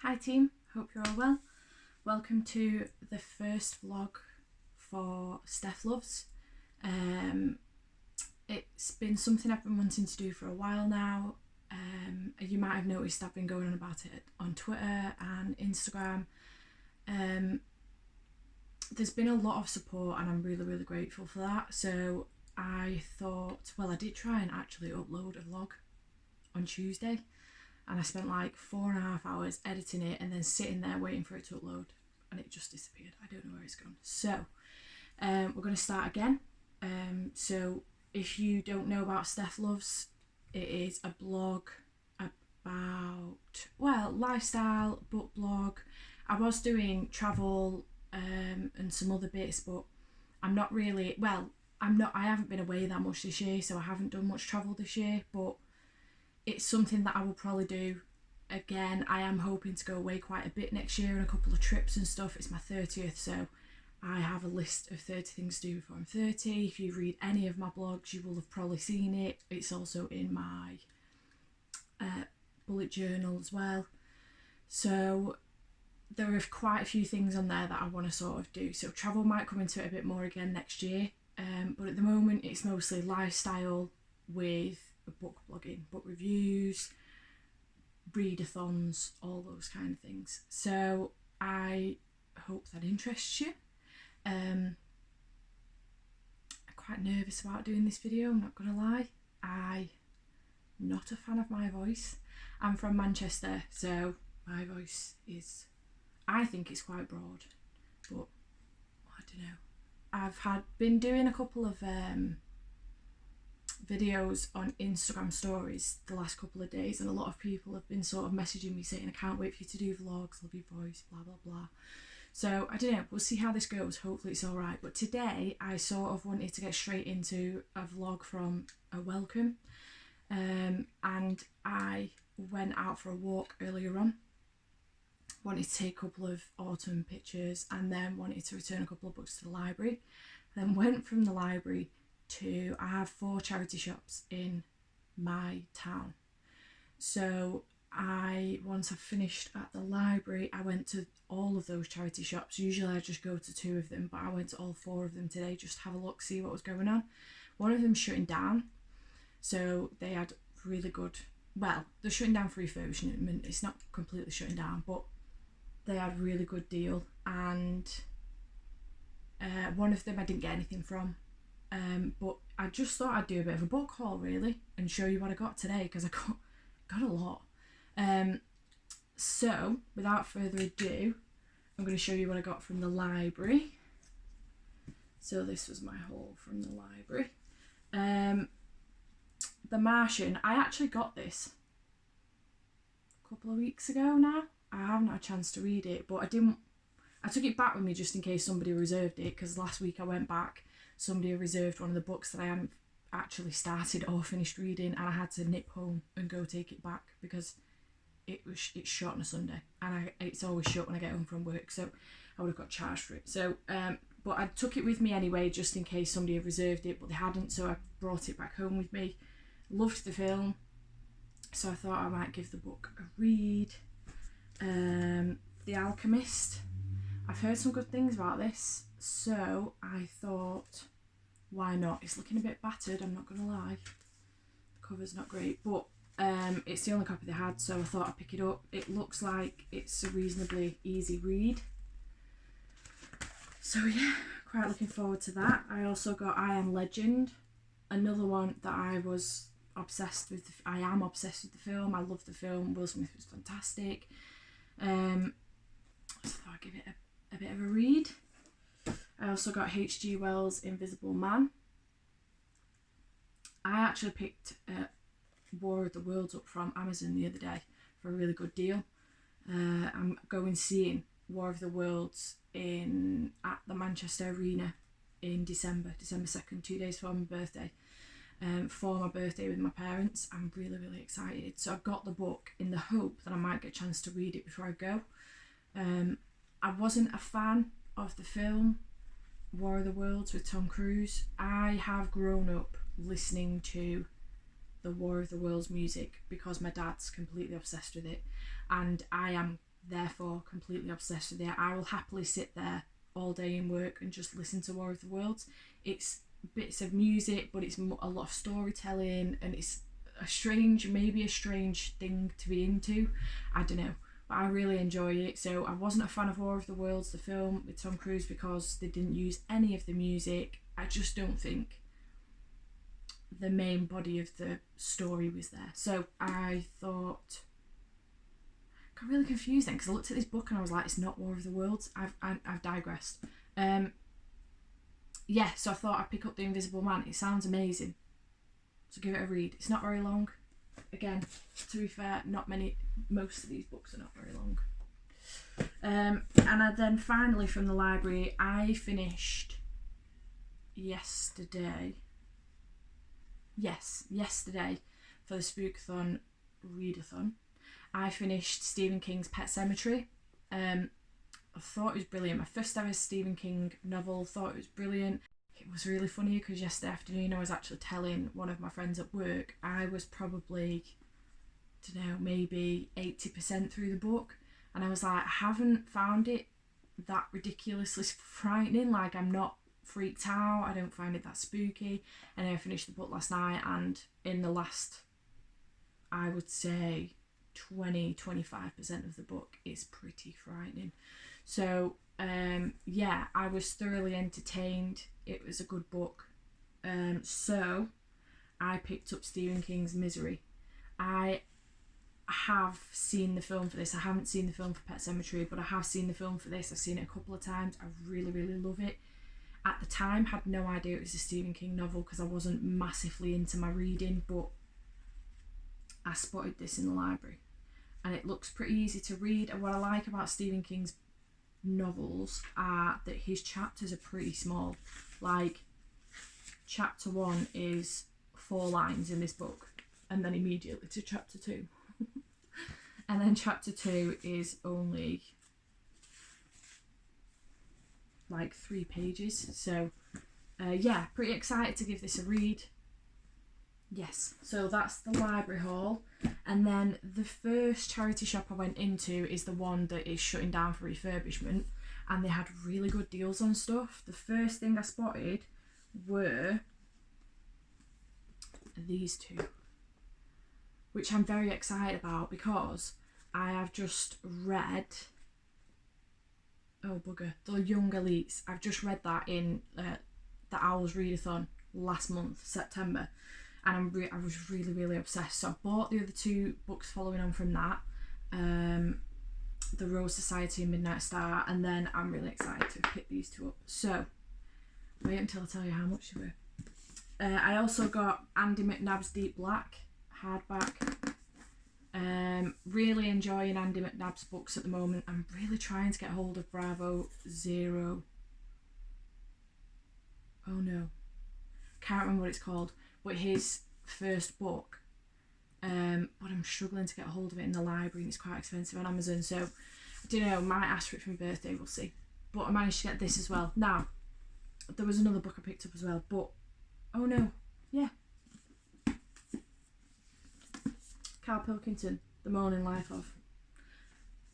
Hi team, hope you're all well. Welcome to the first vlog for Steph Loves. It's been something I've been wanting to do for a while now. You might have noticed I've been going on about it on Twitter and Instagram. There's been a lot of support and I'm really grateful for that. So I thought, well, I did try and actually upload a vlog on Tuesday. And I spent like 4.5 hours editing it and then sitting there waiting for it to upload, and it just disappeared. I don't know where it's gone. So we're going to start again. So if you don't know about Steph Loves, it is a blog about, well, lifestyle, book blog. I was doing travel and some other bits, but I'm not really, well, I haven't been away that much this year, so I haven't done much travel this year, but it's something that I will probably do again. I am hoping to go away quite a bit next year on a couple of trips and stuff. It's my 30th, so I have a list of 30 things to do before I'm 30. If you read any of my blogs, you will have probably seen it. It's also in my bullet journal as well. So there are quite a few things on there that I want to sort of do. So travel might come into it a bit more again next year. But at the moment, it's mostly lifestyle with book blogging, book reviews, readathons, all those kind of things. So I hope that interests you. I'm quite nervous about doing this video, I'm not gonna lie. I'm not a fan of my voice. I'm from Manchester, so my voice is, I think it's quite broad, but I don't know. I've been doing a couple of videos on Instagram stories the last couple of days, and a lot of people have been sort of messaging me saying, I can't wait for you to do vlogs, love your voice, blah blah. So I don't know, we'll see how this goes. Hopefully it's alright. But today I sort of wanted to get straight into a vlog from a welcome, and I went out for a walk earlier on. Wanted to take a couple of autumn pictures and then wanted to return a couple of books to the library. Then went from the library to, I have 4 charity shops in my town. So once I finished at the library, I went to all of those charity shops. Usually I just go to 2 of them, but I went to all 4 of them today just to have a look, see what was going on. One of them shutting down, so they had really good, well, they're shutting down for refurbishment. It's not completely shutting down, but they had a really good deal. And one of them I didn't get anything from. But I just thought I'd do a bit of a book haul really and show you what I got today, because I got a lot. So without further ado, I'm going to show you what I got from the library. So this was my haul from the library. The Martian, I actually got this a couple of weeks ago now. I haven't had a chance to read it, but I took it back with me just in case somebody reserved it, because last week I went back, somebody reserved one of the books that I hadn't actually started or finished reading, and I had to nip home and go take it back because it's shut on a Sunday, and it's always shut when I get home from work, so I would have got charged for it. So but I took it with me anyway just in case somebody had reserved it, but they hadn't, so I brought it back home with me. Loved the film, so I thought I might give the book a read. The Alchemist, I've heard some good things about this, so I thought, why not? It's looking a bit battered, I'm not gonna lie. The cover's not great, but it's the only copy they had, so I thought I'd pick it up. It looks like it's a reasonably easy read. So yeah, quite looking forward to that. I also got I Am Legend, another one that I was obsessed with. I am obsessed with the film. I love the film. Will Smith was fantastic. So I thought I'd give it a bit of a read. I also got H.G. Wells' Invisible Man. I actually picked War of the Worlds up from Amazon the other day for a really good deal. I'm going seeing War of the Worlds at the Manchester Arena in December 2nd, 2 days before my birthday. For my birthday with my parents. I'm really excited. So I've got the book in the hope that I might get a chance to read it before I go. I wasn't a fan of the film War of the Worlds with Tom Cruise. I have grown up listening to the War of the Worlds music because my dad's completely obsessed with it, and I am therefore completely obsessed with it. I will happily sit there all day in work and just listen to War of the Worlds. It's bits of music, but it's a lot of storytelling, and it's maybe a strange thing to be into. I don't know, but I really enjoy it. So I wasn't a fan of War of the Worlds, the film with Tom Cruise, because they didn't use any of the music. I just don't think the main body of the story was there. So I thought, got really confused then, because I looked at this book and I was like, it's not War of the Worlds. I've digressed. Yeah, so I thought I'd pick up The Invisible Man. It sounds amazing, so give it a read. It's not very long. Again, to be fair, most of these books are not very long. And then finally from the library, I finished yesterday for the Spookathon Readathon. I finished Stephen King's Pet Sematary. I thought it was brilliant. My first ever Stephen King novel. Thought it was brilliant. It was really funny because yesterday afternoon I was actually telling one of my friends at work I was probably, I don't know, maybe 80% through the book, and I was like, I haven't found it that ridiculously frightening. Like, I'm not freaked out. I don't find it that spooky. And I finished the book last night, and in the last, I would say, 20-25% of the book is pretty frightening. So yeah, I was thoroughly entertained. It was a good book. So I picked up Stephen King's Misery. I have seen the film for this. I haven't seen the film for Pet Sematary, but I have seen the film for this. I've seen it a couple of times. I really, really love it. At the time, had no idea it was a Stephen King novel because I wasn't massively into my reading, but I spotted this in the library and it looks pretty easy to read. And what I like about Stephen King's novels are that his chapters are pretty small. Like, chapter 1 is 4 lines in this book, and then immediately to chapter 2. And then chapter 2 is only like 3 pages. So yeah, pretty excited to give this a read. Yes, so that's the library haul. And then the first charity shop I went into is the one that is shutting down for refurbishment, and they had really good deals on stuff. The first thing I spotted were these two, which I'm very excited about because I have just read, oh bugger, The Young Elites. I've just read that in the Owls Readathon last month, September. And I was really, really obsessed. So I bought the other 2 books following on from that, The Rose Society and Midnight Star, and then I'm really excited to pick these 2 up. So wait until I tell you how much they were. I also got Andy McNab's Deep Black hardback. Really enjoying Andy McNab's books at the moment. I'm really trying to get hold of Bravo Zero. Oh no, can't remember what it's called. But his first book, but I'm struggling to get a hold of it in the library, and it's quite expensive on Amazon, so I don't know, might ask for it for my birthday, we'll see. But I managed to get this as well. Now, there was another book I picked up as well, but oh no, yeah, Carl Pilkington, The Morning Life of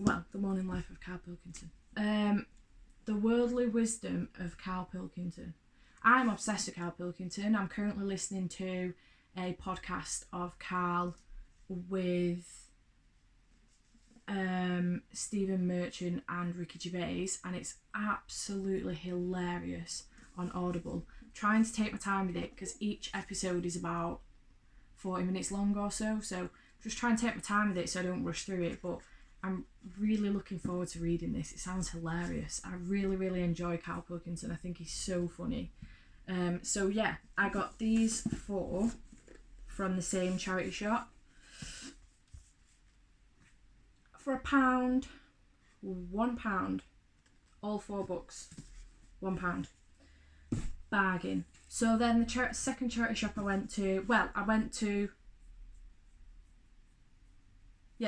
Carl Pilkington. The Worldly Wisdom of Carl Pilkington. I'm obsessed with Carl Pilkington. I'm currently listening to a podcast of Carl with Stephen Merchant and Ricky Gervais, and it's absolutely hilarious on Audible. I'm trying to take my time with it because each episode is about 40 minutes long or so, so just trying to take my time with it so I don't rush through it, but I'm really looking forward to reading this. It sounds hilarious. I really, really enjoy Carl Pilkington. I think he's so funny. So yeah, I got these 4 from the same charity shop for £1, £1, all 4 books, £1, bargain. So then the second charity shop I went to,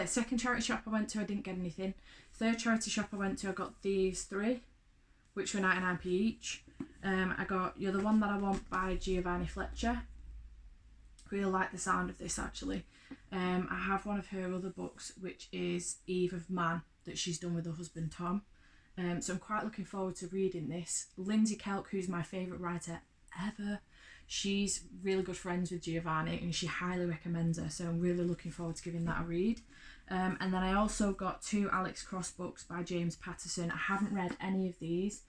second charity shop I went to, I didn't get anything. Third charity shop I went to, I got these 3, which were 99p each. I got You're the One That I Want by Giovanni Fletcher. Really like the sound of this actually. I have one of her other books, which is Eve of Man. that she's done with her husband Tom. So I'm quite looking forward to reading this. Lindsay Kelk, who's my favourite writer ever, she's really good friends with Giovanni and she highly recommends her, so I'm really looking forward to giving that a read. And then I also got 2 Alex Cross books by James Patterson. I haven't read any of these.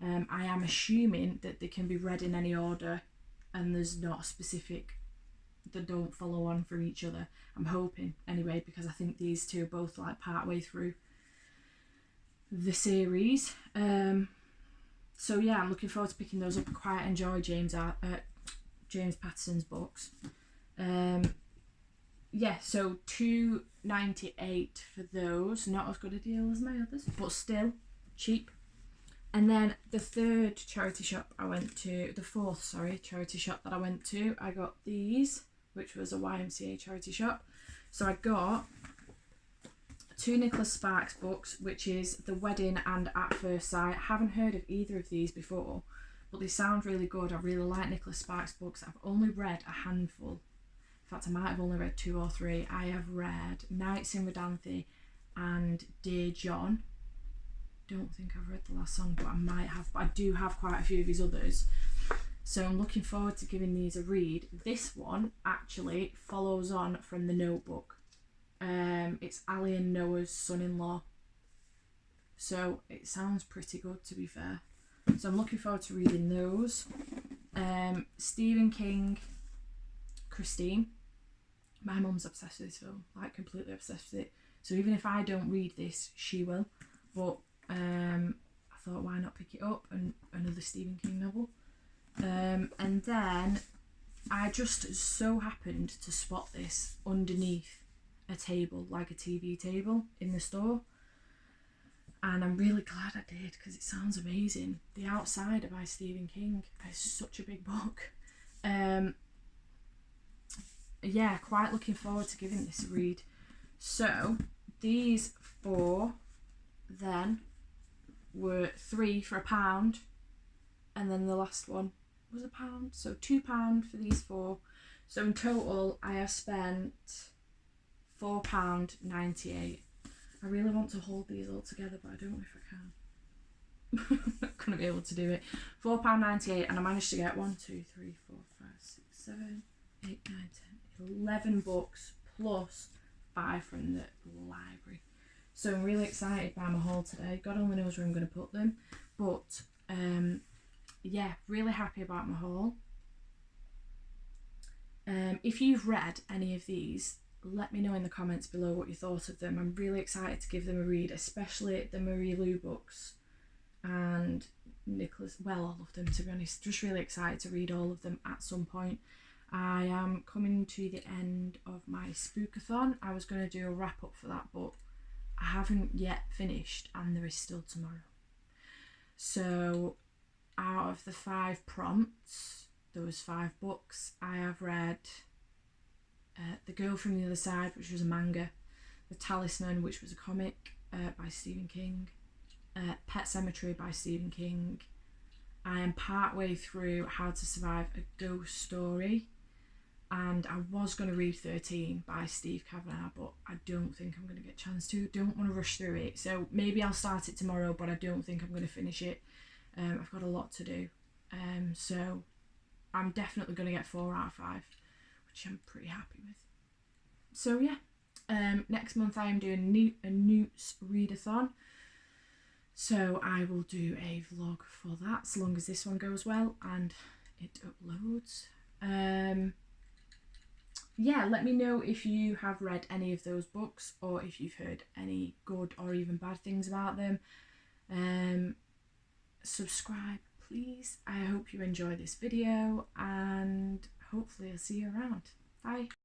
I am assuming that they can be read in any order and there's not a specific, they don't follow on from each other. I'm hoping anyway, because I think these 2 are both like part way through the series. So yeah, I'm looking forward to picking those up. I quite enjoy James Patterson's books. Yeah, so $2.98 for those. Not as good a deal as my others, but still cheap. And then the fourth charity shop that I went to, I got these, which was a YMCA charity shop. So I got 2 Nicholas Sparks books, which is The Wedding and At First Sight. I haven't heard of either of these before, but they sound really good. I really like Nicholas Sparks books. I've only read a handful. In fact, I might have only read 2 or 3. I have read Nights in Rodanthe and Dear John. Don't think I've read the last song, but I might have. But I do have quite a few of his others. So I'm looking forward to giving these a read. This one actually follows on from The Notebook. It's Ali and Noah's son-in-law. So it sounds pretty good, to be fair. So I'm looking forward to reading those. Stephen King, Christine. My mum's obsessed with this film, like completely obsessed with it. So even if I don't read this, she will. But I thought, why not pick it up? And another Stephen King novel. And then I just so happened to spot this underneath a table, like a TV table in the store. And I'm really glad I did, because it sounds amazing. The Outsider by Stephen King. It's such a big book. Yeah, quite looking forward to giving this a read. So these 4 then were 3 for £1, and then the last one was £1. So £2 for these 4. So in total I have spent £4.98. I really want to hold these all together, but I don't know if I can. I'm not going to be able to do it. £4.98, and I managed to get 1, 2, 3, 4, 5, 6, 7, 8, 9, 10, 11 books plus 5 from the library. So I'm really excited by my haul today. God only knows where I'm going to put them, but yeah, really happy about my haul. If you've read any of these, let me know in the comments below what you thought of them. I'm really excited to give them a read, especially the Marie Lou books and Nicholas. Well, all of them, to be honest. Just really excited to read all of them at some point. I am coming to the end of my spookathon. I was going to do a wrap up for that, but I haven't yet finished, and there is still tomorrow. So out of the 5 prompts, those 5 books, I have read The Girl from the Other Side, which was a manga, The Talisman, which was a comic by Stephen King, Pet Sematary by Stephen King. I am partway through How to Survive a Ghost Story, and I was going to read 13 by Steve Kavanagh, but I don't think I'm going to get a chance to. Don't want to rush through it, so maybe I'll start it tomorrow, but I don't think I'm going to finish it. I've got a lot to do, so I'm definitely going to get 4 out of 5, which I'm pretty happy with. So yeah, next month I am doing a Newt's readathon, so I will do a vlog for that, as long as this one goes well and it uploads. Yeah, let me know if you have read any of those books, or if you've heard any good or even bad things about them. Subscribe, please. I hope you enjoy this video, and hopefully I'll see you around. Bye.